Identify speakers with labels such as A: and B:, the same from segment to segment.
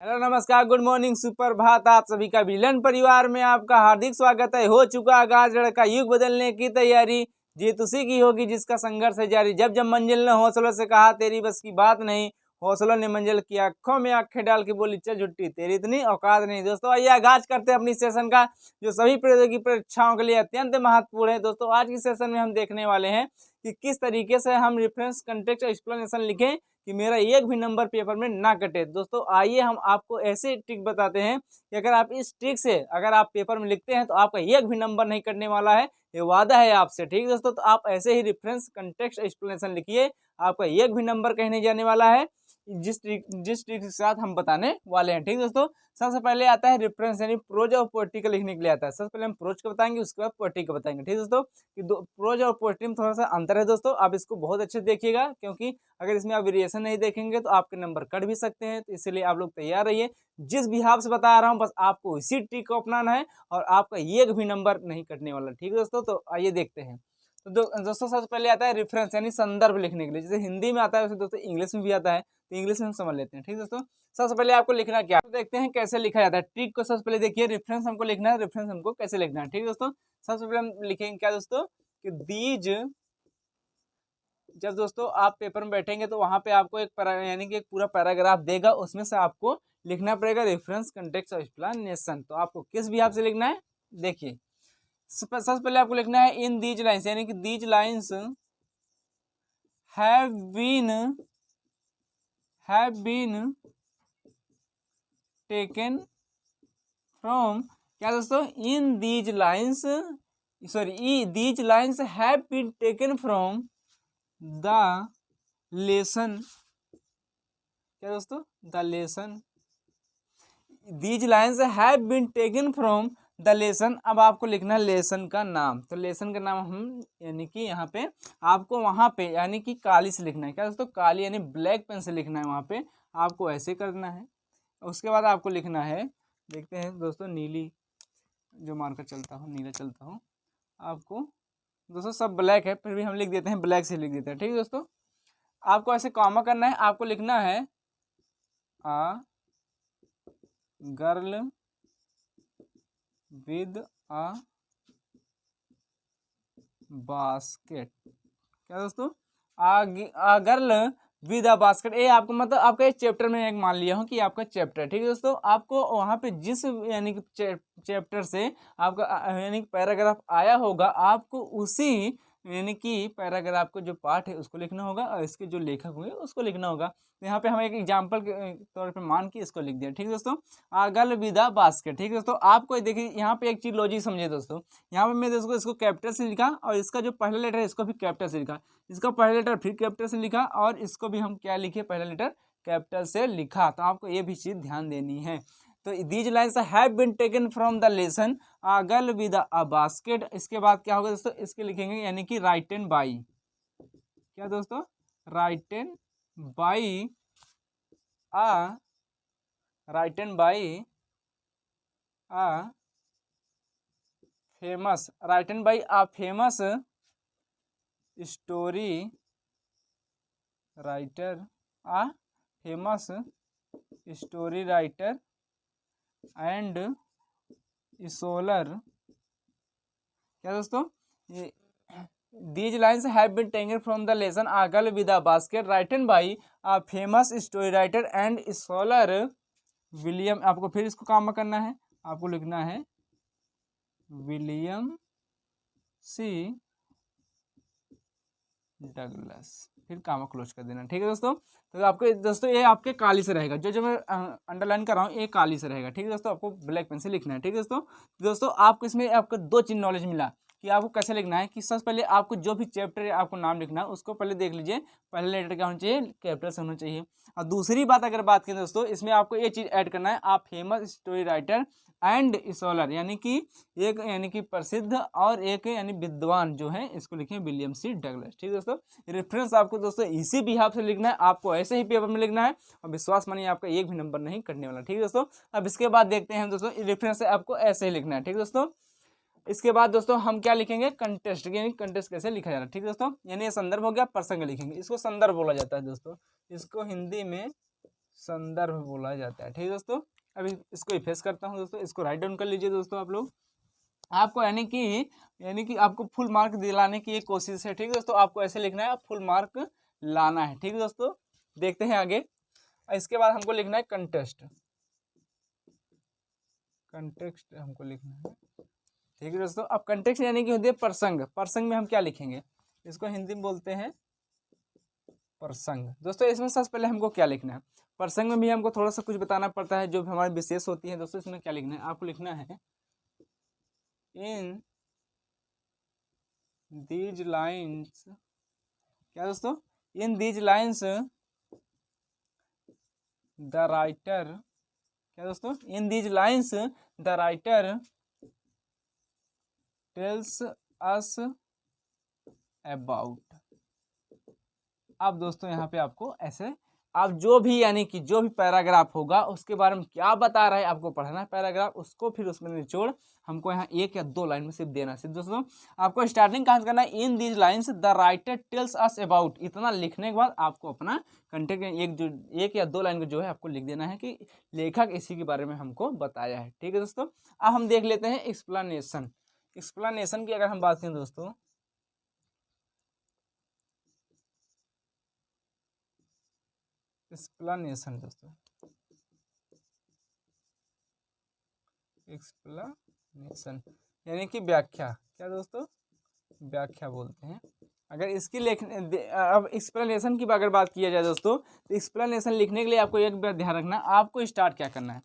A: Hello नमस्कार good morning सुप्रभात। आप सभी का विलन परिवार में आपका हार्दिक स्वागत है। हो चुका आगाज लड़का युग बदलने की तैयारी, जीत उसी की होगी जिसका संघर्ष है जारी। जब जब मंजिल ने हौसलों से कहा तेरी बस की बात नहीं, हौसलों ने मंजिल की आंखों में आंखें डाल के बोली चल झुट्टी तेरी इतनी औकात नहीं। दोस्तों आइए आगाज करते हैं अपनी सेशन का, जो सभी प्रतियोगी परीक्षाओं के लिए अत्यंत महत्वपूर्ण है। दोस्तों आज की सेशन में हम देखने वाले हैं कि किस तरीके से हम रेफरेंस कंटेक्स्ट एक्सप्लेनेशन लिखें कि मेरा एक भी नंबर पेपर में ना कटे। दोस्तों आइए हम आपको ऐसे ट्रिक बताते हैं कि अगर आप इस ट्रिक से अगर आप पेपर में लिखते हैं तो आपका एक भी नंबर नहीं कटने वाला है, ये वादा है आपसे। ठीक है दोस्तों, तो आप ऐसे ही रेफरेंस कंटेक्स्ट एक्सप्लेनेशन लिखिए, आपका एक भी नंबर कहीं नहीं जाने वाला है जिस ट्रिक के साथ हम बताने वाले हैं। ठीक है दोस्तों, सबसे पहले आता है रेफरेंस यानी प्रोज और पोएट्री का लिखने के लिए आता है। सबसे पहले हम प्रोज का बताएंगे, उसके बाद पोएट्री का बताएंगे। ठीक है दोस्तों, कि प्रोज और पोएट्री में थोड़ा सा अंतर है दोस्तों, आप इसको बहुत अच्छे से देखिएगा, क्योंकि अगर इसमें आप वेरिएशन नहीं देखेंगे तो आपके नंबर कट भी सकते हैं। तो इसलिए आप लोग तैयार रहिए, जिस भी हिसाब से बता रहा हूँ बस आपको इसी ट्रिक को अपनाना है और आपका एक भी नंबर नहीं कटने वाला। ठीक है दोस्तों, तो आइए देखते हैं। तो दोस्तों सबसे पहले आता है रेफरेंस यानी संदर्भ लिखने के लिए। जैसे हिंदी में आता है वैसे दोस्तों इंग्लिश में भी आता है, तो इंग्लिश में हम समझ लेते हैं। ठीक है दोस्तों, सबसे पहले आपको लिखना क्या, तो देखते हैं कैसे लिखा जाता है। ट्रिक को सबसे पहले देखिए, रेफरेंस हमको लिखना है, रेफरेंस हमको कैसे लिखना है। ठीक है दोस्तों, सबसे पहले हम लिखेंगे क्या दोस्तों कि दीज। जब दोस्तों आप पेपर में बैठेंगे तो वहां पे आपको एक यानी कि एक पूरा पैराग्राफ देगा, उसमें से आपको लिखना पड़ेगा रेफरेंस कंटेक्स्ट एक्सप्लेनेशन। तो आपको किस भी से लिखना है, देखिए सबसे पहले आपको लिखना है इन दीज लाइन्स, यानी कि these lines have been taken from, क्या दोस्तों, in these lines these lines have been taken from the lesson. क्या दोस्तों, the lesson, these lines have been taken from the lesson. अब आपको लिखना है लेसन का नाम, तो लेसन का नाम हम यानी कि यहाँ पे आपको वहाँ पे यानी कि काली से लिखना है। क्या दोस्तों, काली यानी ब्लैक पेन से लिखना है, वहाँ पे आपको ऐसे करना है। उसके बाद आपको लिखना है, देखते हैं दोस्तों, नीली जो मार्कर चलता हो, नीला चलता हो, आपको दोस्तों सब ब्लैक है फिर भी हम लिख देते हैं, ब्लैक से लिख देते हैं। ठीक है दोस्तों, आपको ऐसे कॉमा करना है, आपको लिखना है आ गर्ल विद अ बास्केट। क्या दोस्तों, आ गर्ल विद अ बास्केट, ये आपको मतलब आपका एक चैप्टर में एक मान लिया हूँ कि आपका चैप्टर। ठीक है दोस्तों, आपको वहाँ पे जिस यानी कि चैप्टर से आपका यानी कि पैराग्राफ आया होगा, आपको उसी यानी कि पैराग्राफ को जो पार्ट है उसको लिखना होगा और इसके जो लेखक हुए उसको लिखना होगा। तो यहाँ पे हम एक एग्जाम्पल के तौर पे मान के इसको लिख दिया। ठीक है दोस्तों, गर्ल विद अ बास्केट। ठीक है दोस्तों, आपको देखिए यहाँ पे एक चीज लॉजिक समझिए दोस्तों, यहाँ पे मैं दोस्तों इसको कैपिटल से लिखा और इसका जो पहला लेटर है इसको भी कैपिटल से लिखा, इसका पहला लेटर फिर कैपिटल से लिखा और इसको भी हम क्या लिखे, पहला लेटर कैपिटल से लिखा। तो आपको ये भी चीज ध्यान देनी है। तो these lines have been taken from the lesson girl with a basket. इसके बाद क्या होगा दोस्तों, इसके लिखेंगे यानी कि राइटन बाई। क्या दोस्तों, written by a written by a famous, written by a famous story writer, a famous story writer and solar. क्या दोस्तों, ये these lines have been taken from the lesson a girl with a basket written by a famous story writer and solar William. आपको फिर इसको काम करना है, आपको लिखना है विलियम सी डगलस, फिर कामा क्लोज कर देना। ठीक है दोस्तों, तो आपके दोस्तों ये आपके काली से रहेगा, जो मैं अंडरलाइन कर रहा हूँ ये काली से रहेगा। ठीक है दोस्तों, आपको ब्लैक पेन से लिखना है। ठीक है दोस्तों आपको इसमें आपको दो चीज नॉलेज मिला कि आपको कैसे लिखना है, कि सबसे पहले आपको जो भी चैप्टर आपको नाम लिखना है उसको पहले देख लीजिए, पहले लेटर क्या होना चाहिए, कैपिटल से होना चाहिए। और दूसरी बात अगर बात करें दोस्तों, इसमें आपको ये चीज ऐड करना है, आप famous story writer and scholar यानी कि एक यानी कि प्रसिद्ध और एक यानी विद्वान जो है, इसको लिखें विलियम सी डगलस। ठीक है दोस्तों, रेफरेंस आपको दोस्तों इसी भी हिसाब से लिखना है, आपको ऐसे ही पेपर में लिखना है और विश्वास मानिए आपका एक भी नंबर नहीं कटने वाला। ठीक है दोस्तों, अब इसके बाद देखते हैं दोस्तों, रेफरेंस आपको ऐसे ही लिखना है। ठीक है दोस्तों, इसके बाद दोस्तों हम क्या लिखेंगे, कंटेस्ट, यानी कंटेस्ट कैसे लिखा जा रहा है। ठीक है दोस्तों, यानी ये संदर्भ हो गया, प्रसंग लिखेंगे, इसको संदर्भ बोला जाता है दोस्तों, इसको हिंदी में संदर्भ बोला जाता है। ठीक है दोस्तों, अभी इसको इफेस करता हूँ दोस्तों, इसको राइट डाउन कर लीजिए दोस्तों आप लोग। आपको यानी कि आपको फुल मार्क दिलाने की एक कोशिश है। ठीक है दोस्तों, आपको ऐसे लिखना है, फुल मार्क लाना है। ठीक है दोस्तों, देखते हैं आगे। इसके बाद हमको लिखना है कंटेक्स्ट, कंटेक्स्ट हमको लिखना है। ठीक है दोस्तों, अब कंटेक्स्ट यानी कि होती है प्रसंग। प्रसंग में हम क्या लिखेंगे, इसको हिंदी में बोलते हैं प्रसंग। दोस्तों इसमें सबसे पहले हमको क्या लिखना है, प्रसंग में भी हमको थोड़ा सा कुछ बताना पड़ता है, जो भी हमारी विशेष होती है। दोस्तों इसमें क्या लिखना है, आपको लिखना है इन दीज लाइन्स, क्या दोस्तों, in these lines the writer, क्या दोस्तों, in these lines the writer tells us about. अब दोस्तों यहाँ पे आपको ऐसे, आप जो भी यानी कि जो भी पैराग्राफ होगा उसके बारे में क्या बता रहा है आपको पढ़ना है पैराग्राफ, उसको फिर उसमें निचोड़ हमको यहाँ 1 या 2 लाइन में सिर्फ देना है। दोस्तों आपको स्टार्टिंग कहाँ से करना है, इन these lines the writer tells us about, इतना लिखने के बाद आपको अपना कंटेंट एक या 2 लाइन में जो है आपको लिख देना है कि लेखक इसी के बारे में हमको बताया है। ठीक है दोस्तों, अब हम देख लेते हैं एक्सप्लेनेशन। एक्सप्लेनेशन की अगर हम बात करें दोस्तों, एक्सप्लेनेशन दोस्तों, एक्सप्लेनेशन यानी कि व्याख्या, क्या दोस्तों, व्याख्या बोलते हैं। अगर इसकी लिखने, अब एक्सप्लेनेशन की अगर बात किया जाए दोस्तों, तो एक्सप्लेनेशन लिखने के लिए आपको एक बात ध्यान रखना, आपको स्टार्ट क्या करना है,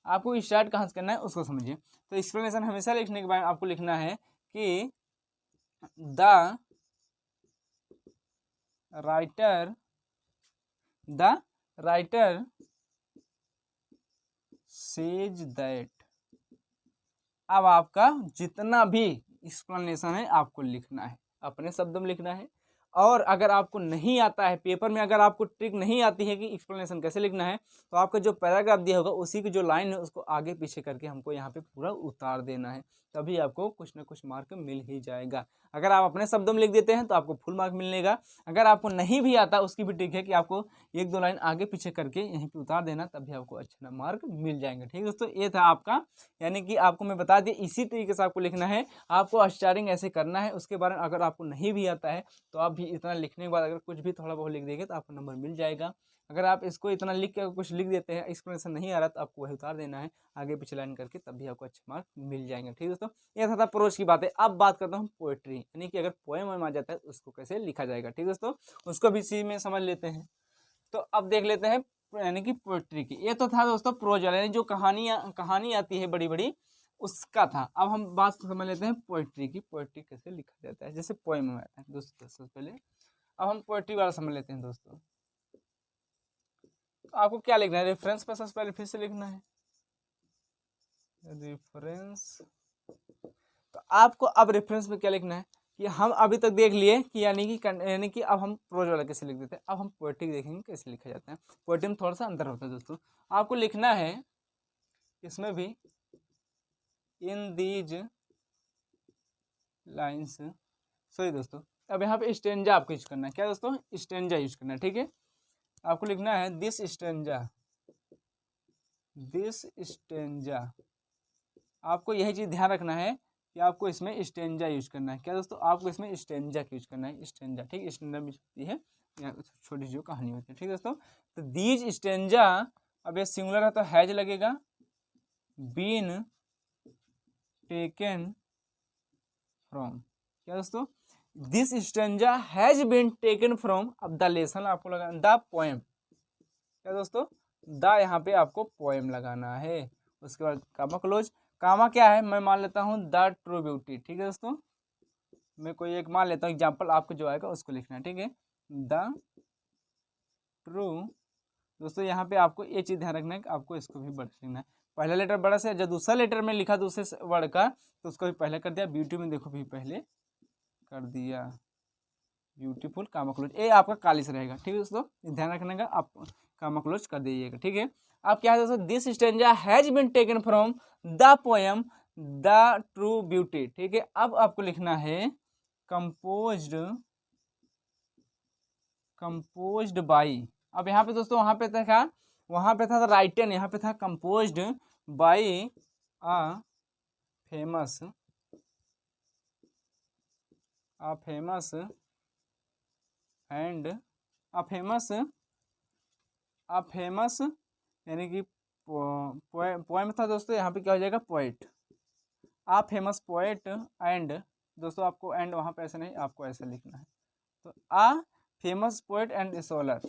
A: आपको स्टार्ट कहाँ से करना है उसको समझिए। तो एक्सप्लेनेशन हमेशा लिखने के बाद आपको लिखना है कि द राइटर सेज दैट। अब आपका जितना भी एक्सप्लेनेशन है आपको लिखना है, अपने शब्द में लिखना है। और अगर आपको नहीं आता है, पेपर में अगर आपको ट्रिक नहीं आती है कि एक्सप्लेनेशन कैसे लिखना है, तो आपका जो पैराग्राफ दिया होगा उसी की जो लाइन है उसको आगे पीछे करके हमको यहाँ पे पूरा उतार देना है, तभी आपको कुछ ना कुछ मार्क मिल ही जाएगा। अगर आप अपने शब्दों में लिख देते हैं तो आपको फुल मार्क मिलेगा। अगर आपको नहीं भी आता उसकी भी ट्रिक है कि आपको 1-2 लाइन आगे पीछे करके यहीं पे उतार देना, तभी आपको अच्छा मार्क मिल जाएंगे। ठीक है दोस्तों, ये था आपका, यानी कि आपको मैं बता दिया इसी तरीके से आपको लिखना है। आपको स्टार्टिंग ऐसे करना है, उसके बारे में अगर आपको नहीं भी आता है तो आप भी इतना लिखने के बाद अगर कुछ भी थोड़ा बहुत लिख देंगे तो आपको नंबर मिल जाएगा। अगर आप इसको इतना लिख के कुछ लिख देते हैं, एक्सप्लेनेशन नहीं आ रहा तो आपको वही उतार देना है आगे पीछे लाइन करके, तब भी आपको अच्छे मार्क मिल जाएंगे। ठीक है दोस्तों, ये था प्रोज की बातें। अब बात करता हूँ पोएट्री, यानी कि अगर पोएम आ जाता है उसको कैसे लिखा जाएगा। ठीक है दोस्तों, उसको भी इसी में समझ लेते हैं। तो अब देख लेते हैं यानी कि पोएट्री की। ये तो था दोस्तों प्रोज वाला, यानी जो कहानी आती है बड़ी बड़ी, उसका था। अब हम बात समझ लेते हैं पोएट्री की, पोएट्री कैसे लिखा जाता है, जैसे पोएम में आता है दोस्तों। सबसे पहले अब हम पोएट्री वाला समझ लेते हैं दोस्तों। तो आपको क्या लिखना है, रेफरेंस पर सबसे पहले फिर से लिखना है रेफरेंस। तो आपको अब रेफरेंस में क्या लिखना है कि हम अभी तक देख लिए कि यानी कि अब हम प्रोज वाला कैसे लिख देते हैं, अब हम पोएट्री देखेंगे कैसे लिखा जाता है। पोएट्री में थोड़ा सा अंतर होता है दोस्तों। आपको लिखना है इसमें भी इन दीज लाइन्स, सॉरी दोस्तों, अब यहाँ पे स्टेंजा आपको यूज करना है। क्या दोस्तों, स्टेंजा यूज करना है। ठीक है, आपको लिखना है दिस स्टेंजा। आपको यही चीज ध्यान रखना है कि आपको इसमें स्टेंजा यूज करना है। क्या दोस्तों, आपको इसमें स्टेंजा यूज करना है, स्टेंजा। ठीक, स्टेंजा भी होती है छोटी जो कहानी होती है। ठीक है दोस्तों, तो दीज स्टेंजा, अब ये सिंगुलर है तो हैज लगेगा, बीन टेकन फ्रॉम। क्या दोस्तों, this stanza has been taken from. अब द लेसन आपको लगाना, द पोएम। क्या दोस्तों, द यहाँ पे आपको पोएम लगाना है। उसके बाद कामा क्लोज, कामा क्या है, मैं मान लेता हूँ द ट्रू ब्यूटी। ठीक है दोस्तों, मैं कोई एक मान लेता हूँ एग्जाम्पल, आपको जो आएगा उसको लिखना है। ठीक है, द ट्रू। दोस्तों यहाँ पे आपको ये चीज़ ध्यान रखना है कि आपको इसको भी बड़ा लिखना है। पहला लेटर बड़ा से, जब दूसरा लेटर में लिखा दूसरे वर्ड का तो उसको भी पहले कर दिया। ब्यूटी में देखो भी पहले कर दिया, ब्यूटीफुल कामा क्लोज, ये आपका कालिस रहेगा। ठीक है दोस्तों, ध्यान रखने का, आप कामा क्लोज कर दीजिएगा। ठीक है, अब क्या है दोस्तों, this stanza has been taken from the poem the true beauty. ठीक है, अब आपको लिखना है कंपोज्ड बाई। अब यहाँ पे दोस्तों, वहाँ पे था वहाँ पे था राइटन, यहाँ पे था composed bye a famous and a famous यानी कि पोएम था दोस्तों, यहाँ पे क्या हो जाएगा poet, a famous poet and, दोस्तों आपको एंड वहाँ पे ऐसे नहीं, आपको ऐसे लिखना है, तो आ फेमस पोएट एंड स्कॉलर,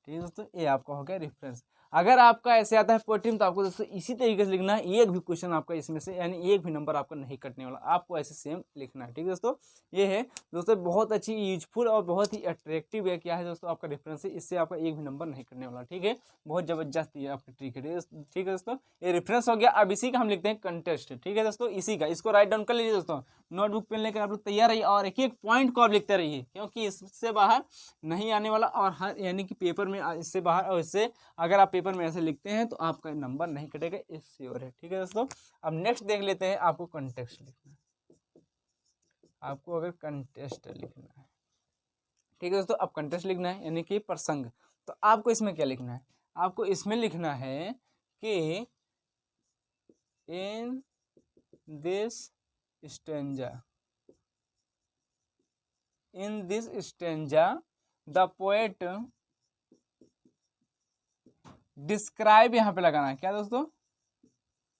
A: ठीक है दोस्तों, ये आपका हो गया रेफरेंस। अगर आपका ऐसे आता है पोएट्री तो आपको दोस्तों इसी तरीके से लिखना है, एक भी क्वेश्चन आपका इसमें से यानी एक भी नंबर आपका नहीं कटने वाला, आपको ऐसे सेम लिखना है, ठीक है दोस्तों। ये है दोस्तों बहुत अच्छी यूजफुल और बहुत ही अट्रैक्टिव है, क्या है दोस्तों आपका रेफरेंस है, इससे आपका एक भी नंबर नहीं कटने वाला, ठीक है, बहुत जबरदस्त ये आपकी ट्रिक है, ठीक है दोस्तों। ये रेफरेंस हो गया। अब इसी का हम लिखते हैं कंटेस्ट, ठीक है दोस्तों, इसी का, इसको राइट डाउन कर लीजिए दोस्तों, नोटबुक पेन लेकर आप लोग तैयार रहिए और एक एक पॉइंट को आप लिखते रहिए, क्योंकि इससे बाहर नहीं आने वाला, और हर यानी कि पेपर में इससे बाहर, और इससे अगर आप पेपर में ऐसे लिखते हैं तो आपका नंबर नहीं कटेगा, ये श्योर है, ठीक है दोस्तों। अब नेक्स्ट देख लेते हैं, आपको कंटेक्स्ट लिखना है, आपको अगर कंटेस्ट लिखना है, ठीक है दोस्तों। अब कंटेस्ट लिखना है यानी कि प्रसंग, तो आपको इसमें क्या लिखना है, आपको इसमें लिखना है कि in this stanza the poet describe, यहाँ पे लगाना है क्या दोस्तों,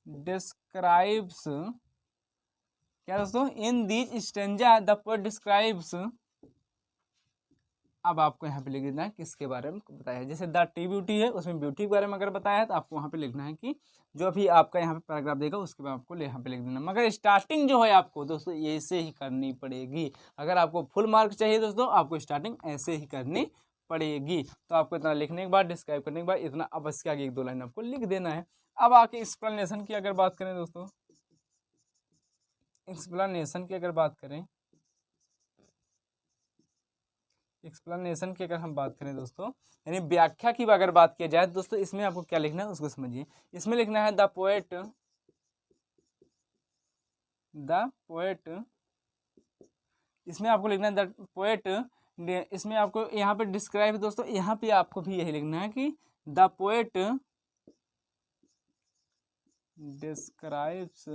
A: डिस्क्राइब्स, क्या दोस्तों, in this stanza the poet describes. अब आपको यहाँ पे लिख देना है किसके बारे में बताया है, जैसे द टी ब्यूटी है, उसमें ब्यूटी के बारे में अगर बताया है तो आपको वहाँ पे लिखना है कि जो भी आपका यहाँ पे पैराग्राफ देगा उसके बाद आपको यहाँ पे लिख देना, मगर स्टार्टिंग जो है आपको दोस्तों ऐसे ही करनी पड़ेगी। अगर आपको फुल मार्क चाहिए दोस्तों, आपको स्टार्टिंग ऐसे ही करनी पड़ेगी। तो आपको इतना लिखने के बाद, डिस्क्राइब करने के बाद इतना, अब इसके आगे एक दो लाइन आपको लिख देना है। अब आके एक्सप्लेनेशन की अगर बात करें दोस्तों, एक्सप्लेनेशन की अगर हम बात करें दोस्तों, यानी व्याख्या की अगर बात किया जाए दोस्तों, इसमें आपको क्या लिखना है उसको समझिए। इसमें लिखना है द पोएट, इसमें आपको लिखना है द पोएट, इसमें आपको यहाँ पे डिस्क्राइब दोस्तों, यहाँ पे आपको भी यही लिखना है कि द पोएट डिस्क्राइब्स,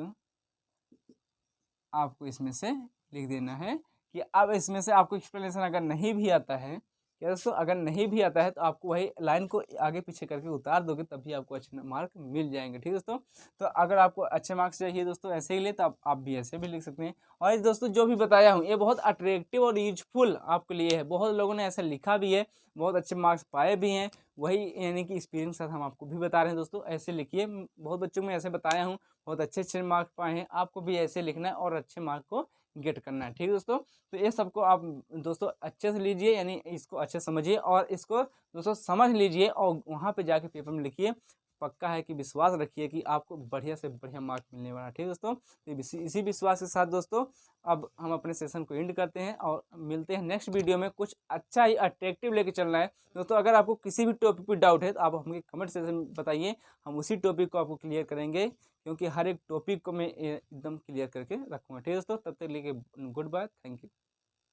A: आपको इसमें से लिख देना है कि अब इसमें से आपको एक्सप्लेनेशन अगर नहीं भी आता है, क्या दोस्तों, अगर नहीं भी आता है तो आपको वही लाइन को आगे पीछे करके उतार दोगे, तभी आपको अच्छे मार्क मिल जाएंगे, ठीक है दोस्तों। तो अगर आपको अच्छे मार्क्स चाहिए दोस्तों ऐसे ही ले, तो आप भी ऐसे भी लिख सकते हैं। और दोस्तों जो भी बताया हूँ ये बहुत अट्रैक्टिव और यूजफुल आपके लिए है, बहुत लोगों ने ऐसा लिखा भी है, बहुत अच्छे मार्क्स पाए भी हैं, वही यानी कि एक्सपीरियंस के साथ हम आपको भी बता रहे हैं दोस्तों, ऐसे लिखिए। बहुत बच्चों में ऐसे बताया हूँ, बहुत अच्छे अच्छे मार्क्स पाए हैं, आपको भी ऐसे लिखना है और अच्छे मार्क को गेट करना है, ठीक है दोस्तों। तो ये सबको आप दोस्तों अच्छे से लीजिए, यानी इसको अच्छे समझिए और इसको दोस्तों समझ लीजिए, और वहाँ पे जाके पेपर में लिखिए, पक्का है कि विश्वास रखिए कि आपको बढ़िया से बढ़िया मार्क मिलने वाला है, ठीक है दोस्तों। तो इसी विश्वास के साथ दोस्तों अब हम अपने सेशन को एंड करते हैं और मिलते हैं नेक्स्ट वीडियो में, कुछ अच्छा ही अट्रैक्टिव लेके चलना है दोस्तों। अगर आपको किसी भी टॉपिक पर डाउट है तो आप हमें कमेंट सेक्शन में बताइए, हम उसी टॉपिक को आपको क्लियर करेंगे, क्योंकि हर एक टॉपिक को मैं एकदम क्लियर करके रखूँगा, ठीक है दोस्तों। तब तक लेके गुड बाय, थैंक यू।